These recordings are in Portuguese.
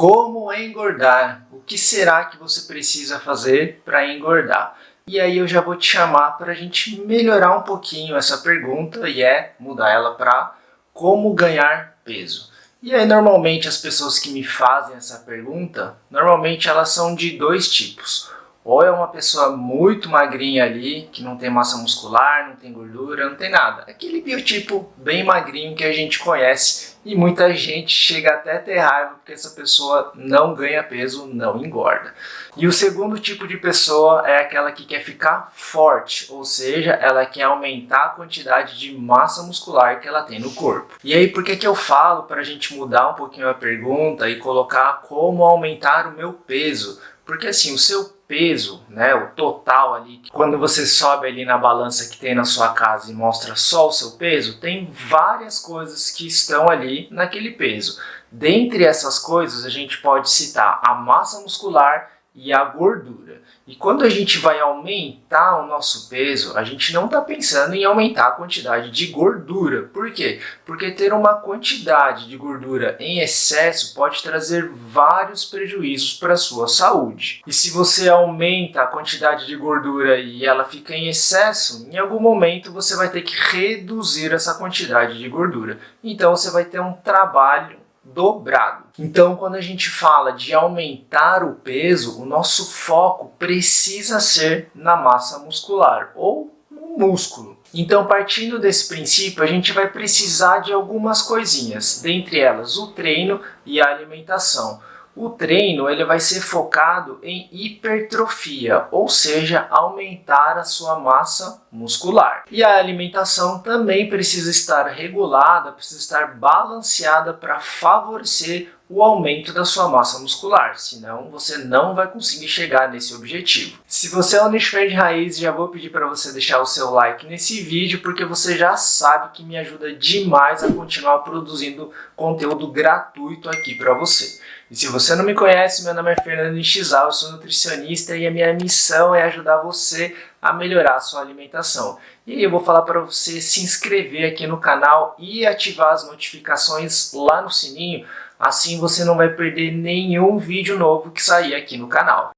Como engordar? O que será que você precisa fazer para engordar? E aí eu já vou te chamar para a gente melhorar um pouquinho essa pergunta e mudar ela para como ganhar peso. E aí normalmente as pessoas que me fazem essa pergunta, normalmente elas são de dois tipos. Ou é uma pessoa muito magrinha ali, que não tem massa muscular, não tem gordura, não tem nada. Aquele biotipo bem magrinho que a gente conhece e muita gente chega até a ter raiva porque essa pessoa não ganha peso, não engorda. E o segundo tipo de pessoa é aquela que quer ficar forte, ou seja, ela quer aumentar a quantidade de massa muscular que ela tem no corpo. E aí por que eu falo para a gente mudar um pouquinho a pergunta e colocar como aumentar o meu peso? Porque assim, o seu peso, né, o total ali, quando você sobe ali na balança que tem na sua casa e mostra só o seu peso, tem várias coisas que estão ali naquele peso. Dentre essas coisas, a gente pode citar a massa muscular e a gordura. E quando a gente vai aumentar o nosso peso, a gente não está pensando em aumentar a quantidade de gordura. Por quê? Porque ter uma quantidade de gordura em excesso pode trazer vários prejuízos para a sua saúde. E se você aumenta a quantidade de gordura e ela fica em excesso, em algum momento você vai ter que reduzir essa quantidade de gordura. Então você vai ter um trabalho dobrado. Então, quando a gente fala de aumentar o peso, o nosso foco precisa ser na massa muscular ou no músculo. Então, partindo desse princípio, a gente vai precisar de algumas coisinhas, dentre elas o treino e a alimentação. O treino ele vai ser focado em hipertrofia, ou seja, aumentar a sua massa muscular. E a alimentação também precisa estar regulada, precisa estar balanceada para favorecer o aumento da sua massa muscular, senão você não vai conseguir chegar nesse objetivo. Se você é um nicho de raiz, já vou pedir para você deixar o seu like nesse vídeo, porque você já sabe que me ajuda demais a continuar produzindo conteúdo gratuito aqui para você. E se você não me conhece, meu nome é Fernando Nishizal, eu sou nutricionista e a minha missão é ajudar você a melhorar a sua alimentação. E aí eu vou falar para você se inscrever aqui no canal e ativar as notificações lá no sininho, assim você não vai perder nenhum vídeo novo que sair aqui no canal.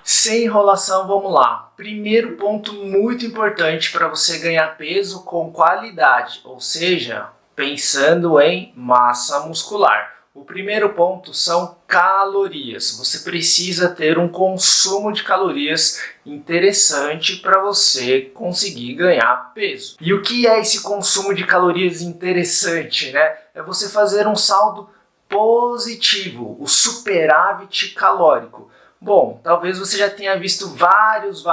Sem enrolação, vamos lá. Primeiro ponto muito importante para você ganhar peso com qualidade, ou seja, pensando em massa muscular. O primeiro ponto são calorias. Você precisa ter um consumo de calorias interessante para você conseguir ganhar peso. E o que é esse consumo de calorias interessante, né? É você fazer um saldo positivo, o superávit calórico. Bom, talvez você já tenha visto vários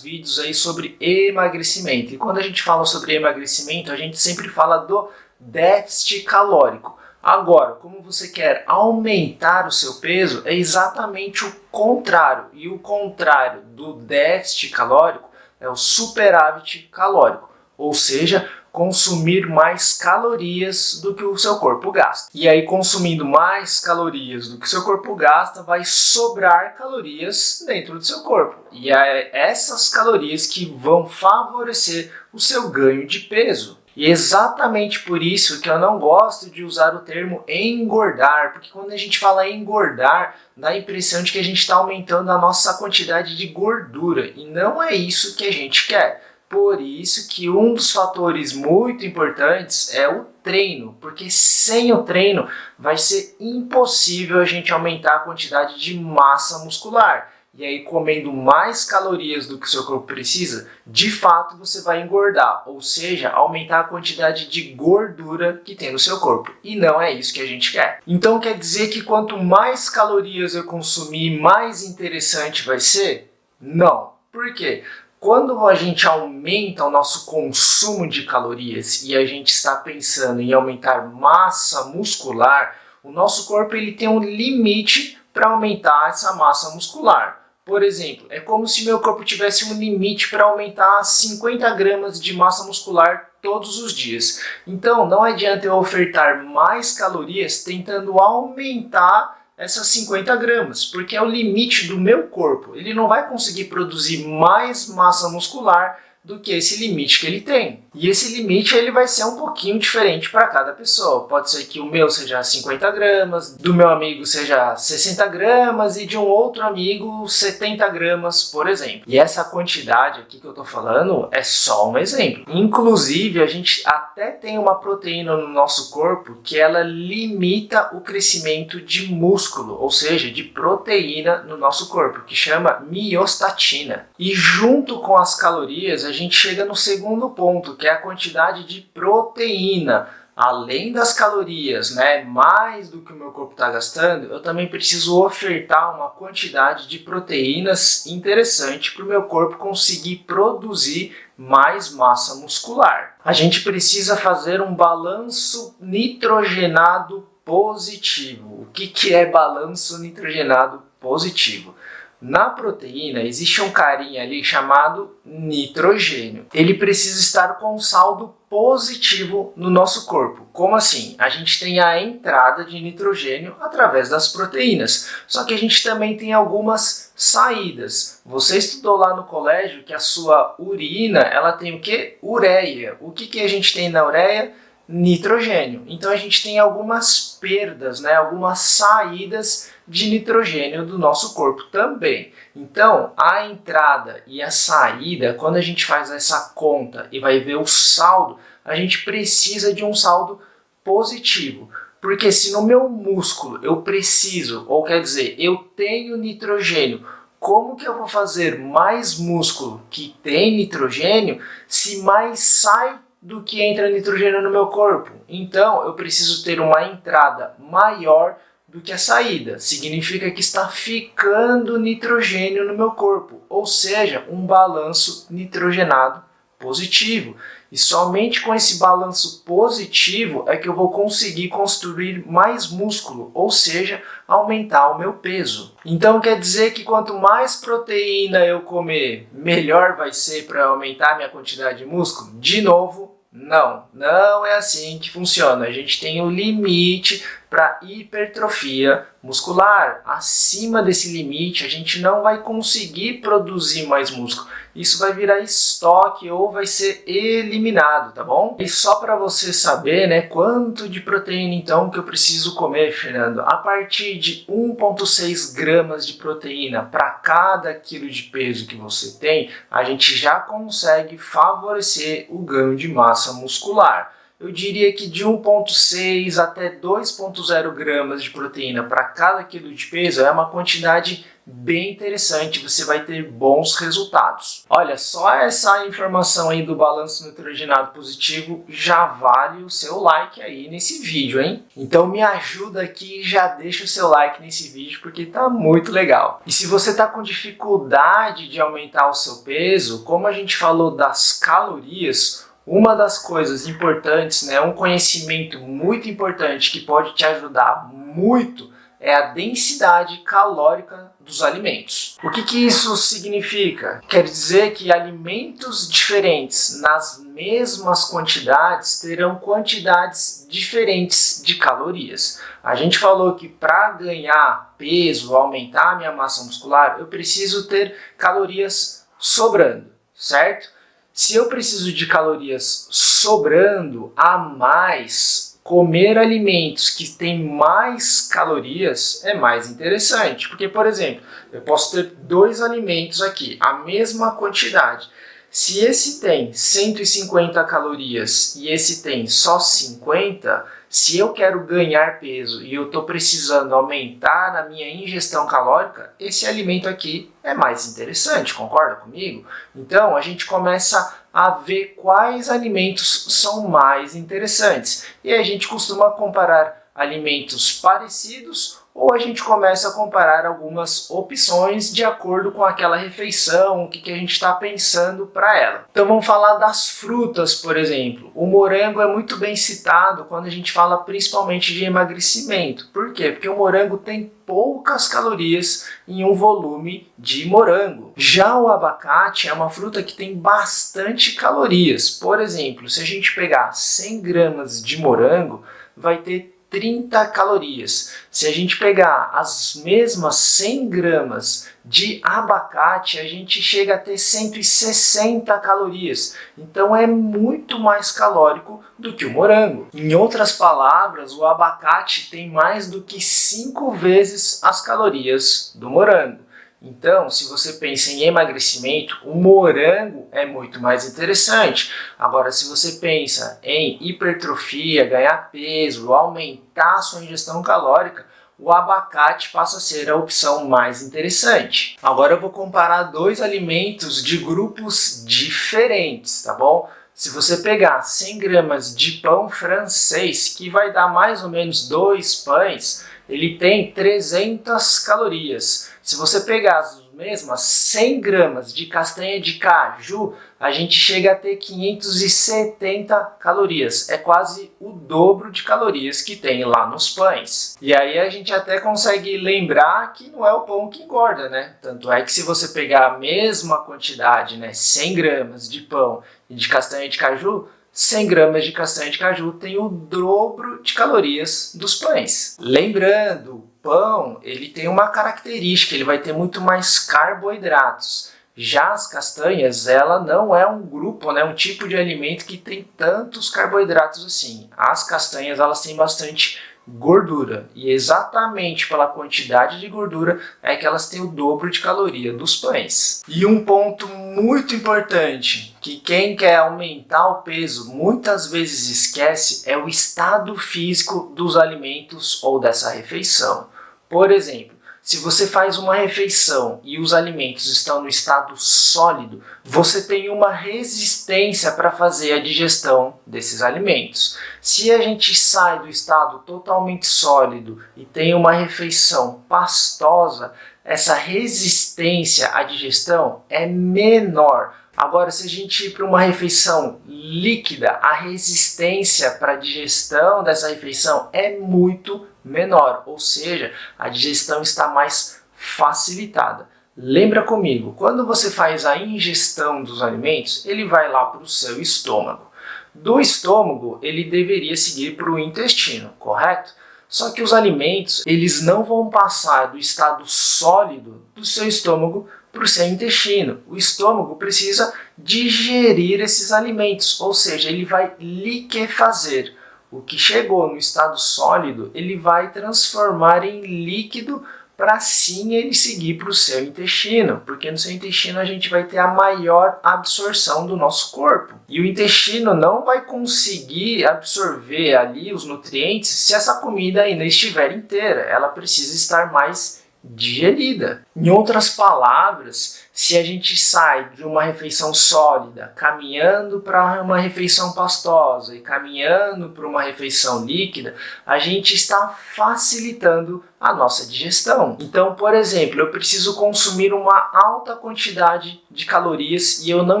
vídeos aí sobre emagrecimento. E quando a gente fala sobre emagrecimento, a gente sempre fala do déficit calórico. Agora, como você quer aumentar o seu peso, é exatamente o contrário. E o contrário do déficit calórico é o superávit calórico. Ou seja, consumir mais calorias do que o seu corpo gasta. E aí, consumindo mais calorias do que o seu corpo gasta, vai sobrar calorias dentro do seu corpo. E é essas calorias que vão favorecer o seu ganho de peso. E é exatamente por isso que eu não gosto de usar o termo engordar, porque quando a gente fala engordar, dá a impressão de que a gente está aumentando a nossa quantidade de gordura, e não é isso que a gente quer. Por isso que um dos fatores muito importantes é o treino, porque sem o treino vai ser impossível a gente aumentar a quantidade de massa muscular. E aí, comendo mais calorias do que o seu corpo precisa, de fato você vai engordar, ou seja, aumentar a quantidade de gordura que tem no seu corpo. E não é isso que a gente quer. Então quer dizer que quanto mais calorias eu consumir, mais interessante vai ser? Não. Por quê? Quando a gente aumenta o nosso consumo de calorias e a gente está pensando em aumentar massa muscular, o nosso corpo ele tem um limite para aumentar essa massa muscular. Por exemplo, é como se meu corpo tivesse um limite para aumentar 50 gramas de massa muscular todos os dias. Então, não adianta eu ofertar mais calorias tentando aumentar essas 50 gramas, porque é o limite do meu corpo. Ele não vai conseguir produzir mais massa muscular do que esse limite que ele tem. E esse limite ele vai ser um pouquinho diferente para cada pessoa. Pode ser que o meu seja 50 gramas, do meu amigo seja 60 gramas e de um outro amigo 70 gramas, por exemplo. E essa quantidade aqui que eu estou falando é só um exemplo. Inclusive, a gente até tem uma proteína no nosso corpo que ela limita o crescimento de músculo, ou seja, de proteína no nosso corpo, que chama miostatina. E junto com as calorias, a gente chega no segundo ponto, que é a quantidade de proteína. Além das calorias, né, mais do que o meu corpo está gastando, eu também preciso ofertar uma quantidade de proteínas interessante para o meu corpo conseguir produzir mais massa muscular. A gente precisa fazer um balanço nitrogenado positivo. O que é balanço nitrogenado positivo? Na proteína existe um carinha ali chamado nitrogênio. Ele precisa estar com saldo positivo no nosso corpo. Como assim? A gente tem a entrada de nitrogênio através das proteínas, só que a gente também tem algumas saídas. Você estudou lá no colégio que a sua urina, ela tem o que? Ureia. O que a gente tem na ureia? Nitrogênio. Então a gente tem algumas perdas, né? Algumas saídas de nitrogênio do nosso corpo também. Então, a entrada e a saída, quando a gente faz essa conta e vai ver o saldo, a gente precisa de um saldo positivo. Porque se no meu músculo eu preciso, ou quer dizer, eu tenho nitrogênio, como que eu vou fazer mais músculo que tem nitrogênio se mais sai do que entra nitrogênio no meu corpo? Então, eu preciso ter uma entrada maior do que a saída. Significa que está ficando nitrogênio no meu corpo, ou seja, um balanço nitrogenado positivo. E somente com esse balanço positivo é que eu vou conseguir construir mais músculo, ou seja, aumentar o meu peso. Então quer dizer que quanto mais proteína eu comer, melhor vai ser para aumentar minha quantidade de músculo? De novo, não é assim que funciona. A gente tem um limite para hipertrofia muscular. Acima desse limite, a gente não vai conseguir produzir mais músculo. Isso vai virar estoque ou vai ser eliminado, tá bom? E só para você saber, né, quanto de proteína então que eu preciso comer, Fernando? A partir de 1,6 gramas de proteína para cada quilo de peso que você tem, a gente já consegue favorecer o ganho de massa muscular. Eu diria que de 1,6 até 2,0 gramas de proteína para cada quilo de peso é uma quantidade bem interessante, você vai ter bons resultados. Olha, só essa informação aí do balanço nitrogenado positivo já vale o seu like aí nesse vídeo, hein? Então me ajuda aqui e já deixa o seu like nesse vídeo porque tá muito legal. E se você tá com dificuldade de aumentar o seu peso, como a gente falou das calorias, uma das coisas importantes, né, um conhecimento muito importante que pode te ajudar muito é a densidade calórica dos alimentos. O que isso significa? Quer dizer que alimentos diferentes nas mesmas quantidades terão quantidades diferentes de calorias. A gente falou que para ganhar peso, aumentar a minha massa muscular, eu preciso ter calorias sobrando, certo? Se eu preciso de calorias sobrando a mais, comer alimentos que têm mais calorias é mais interessante. Porque, por exemplo, eu posso ter dois alimentos aqui, a mesma quantidade. Se esse tem 150 calorias e esse tem só 50, se eu quero ganhar peso e eu estou precisando aumentar a minha ingestão calórica, esse alimento aqui é mais interessante, concorda comigo? Então a gente começa a ver quais alimentos são mais interessantes. E a gente costuma comparar alimentos parecidos ou a gente começa a comparar algumas opções de acordo com aquela refeição, o que a gente está pensando para ela. Então vamos falar das frutas, por exemplo. O morango é muito bem citado quando a gente fala principalmente de emagrecimento. Por quê? Porque o morango tem poucas calorias em um volume de morango. Já o abacate é uma fruta que tem bastante calorias. Por exemplo, se a gente pegar 100 gramas de morango, vai ter 30 calorias. Se a gente pegar as mesmas 100 gramas de abacate, a gente chega a ter 160 calorias. Então é muito mais calórico do que o morango. Em outras palavras, o abacate tem mais do que 5 vezes as calorias do morango. Então, se você pensa em emagrecimento, o morango é muito mais interessante. Agora, se você pensa em hipertrofia, ganhar peso, aumentar a sua ingestão calórica, o abacate passa a ser a opção mais interessante. Agora eu vou comparar dois alimentos de grupos diferentes, tá bom? Se você pegar 100 gramas de pão francês, que vai dar mais ou menos 2 pães, ele tem 300 calorias. Se você pegar as mesmas 100 gramas de castanha de caju, a gente chega a ter 570 calorias. É quase o dobro de calorias que tem lá nos pães. E aí a gente até consegue lembrar que não é o pão que engorda, né? Tanto é que se você pegar a mesma quantidade, né, 100 gramas de pão e de castanha de caju, 100 gramas de castanha de caju tem o dobro de calorias dos pães. Lembrando, o pão ele tem uma característica, ele vai ter muito mais carboidratos. Já as castanhas, ela não é um grupo, né, um tipo de alimento que tem tantos carboidratos assim. As castanhas elas têm bastante gordura e exatamente pela quantidade de gordura é que elas têm o dobro de caloria dos pães. E um ponto muito importante que quem quer aumentar o peso muitas vezes esquece é o estado físico dos alimentos ou dessa refeição. Por exemplo, se você faz uma refeição e os alimentos estão no estado sólido, você tem uma resistência para fazer a digestão desses alimentos. Se a gente sai do estado totalmente sólido e tem uma refeição pastosa, essa resistência à digestão é menor. Agora, se a gente ir para uma refeição líquida, a resistência para a digestão dessa refeição é muito menor, ou seja, a digestão está mais facilitada. Lembra comigo, quando você faz a ingestão dos alimentos, ele vai lá para o seu estômago. Do estômago, ele deveria seguir para o intestino, correto? Só que os alimentos, eles não vão passar do estado sólido do seu estômago para o seu intestino. O estômago precisa digerir esses alimentos, ou seja, ele vai liquefazer. O que chegou no estado sólido, ele vai transformar em líquido para sim ele seguir para o seu intestino, porque no seu intestino a gente vai ter a maior absorção do nosso corpo. E o intestino não vai conseguir absorver ali os nutrientes se essa comida ainda estiver inteira, ela precisa estar mais digerida. Em outras palavras, se a gente sai de uma refeição sólida, caminhando para uma refeição pastosa e caminhando para uma refeição líquida, a gente está facilitando a nossa digestão. Então, por exemplo, eu preciso consumir uma alta quantidade de calorias e eu não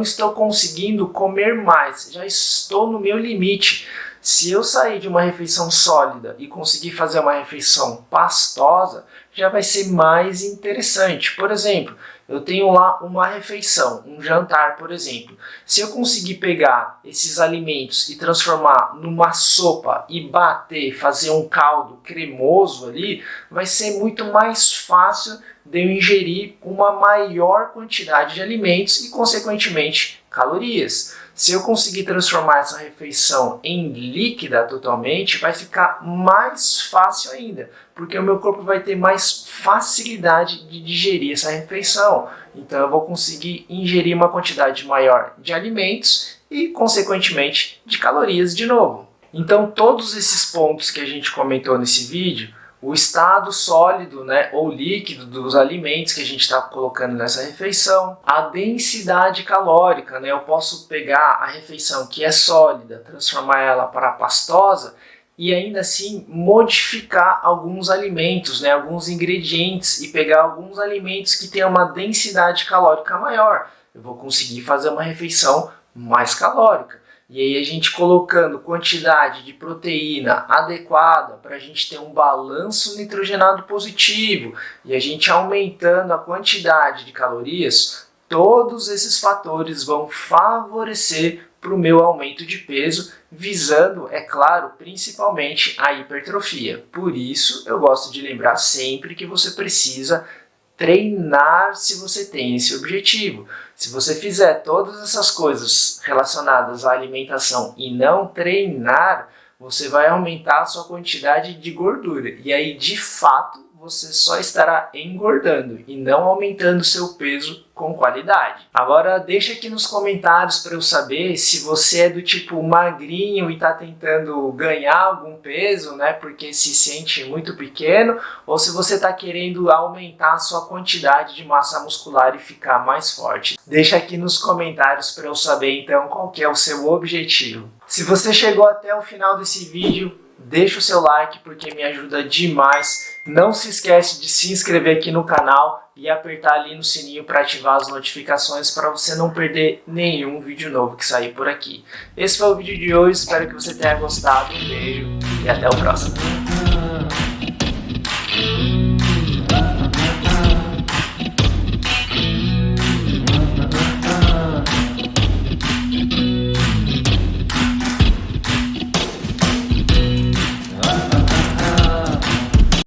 estou conseguindo comer mais, já estou no meu limite. Se eu sair de uma refeição sólida e conseguir fazer uma refeição pastosa, já vai ser mais interessante. Por exemplo, eu tenho lá uma refeição, um jantar, por exemplo. Se eu conseguir pegar esses alimentos e transformar numa sopa e bater, fazer um caldo cremoso ali, vai ser muito mais fácil de eu ingerir uma maior quantidade de alimentos e, consequentemente, calorias. Se eu conseguir transformar essa refeição em líquida totalmente, vai ficar mais fácil ainda, porque o meu corpo vai ter mais facilidade de digerir essa refeição. Então eu vou conseguir ingerir uma quantidade maior de alimentos e, consequentemente, de calorias de novo. Então todos esses pontos que a gente comentou nesse vídeo, o estado sólido, né, ou líquido dos alimentos que a gente está colocando nessa refeição, a densidade calórica, né, eu posso pegar a refeição que é sólida, transformar ela para pastosa e ainda assim modificar alguns alimentos, né, alguns ingredientes e pegar alguns alimentos que têm uma densidade calórica maior. Eu vou conseguir fazer uma refeição mais calórica. E aí a gente colocando quantidade de proteína adequada para a gente ter um balanço nitrogenado positivo e a gente aumentando a quantidade de calorias, todos esses fatores vão favorecer para o meu aumento de peso, visando, é claro, principalmente a hipertrofia. Por isso, eu gosto de lembrar sempre que você precisa treinar se você tem esse objetivo. Se você fizer todas essas coisas relacionadas à alimentação e não treinar, você vai aumentar a sua quantidade de gordura. E aí, de fato, você só estará engordando e não aumentando seu peso com qualidade. Agora deixa aqui nos comentários para eu saber se você é do tipo magrinho e está tentando ganhar algum peso, né, porque se sente muito pequeno, ou se você está querendo aumentar a sua quantidade de massa muscular e ficar mais forte. Deixa aqui nos comentários para eu saber então qual que é o seu objetivo. Se você chegou até o final desse vídeo, deixa o seu like porque me ajuda demais. Não se esquece de se inscrever aqui no canal e apertar ali no sininho para ativar as notificações para você não perder nenhum vídeo novo que sair por aqui. Esse foi o vídeo de hoje, espero que você tenha gostado. Um beijo e até o próximo.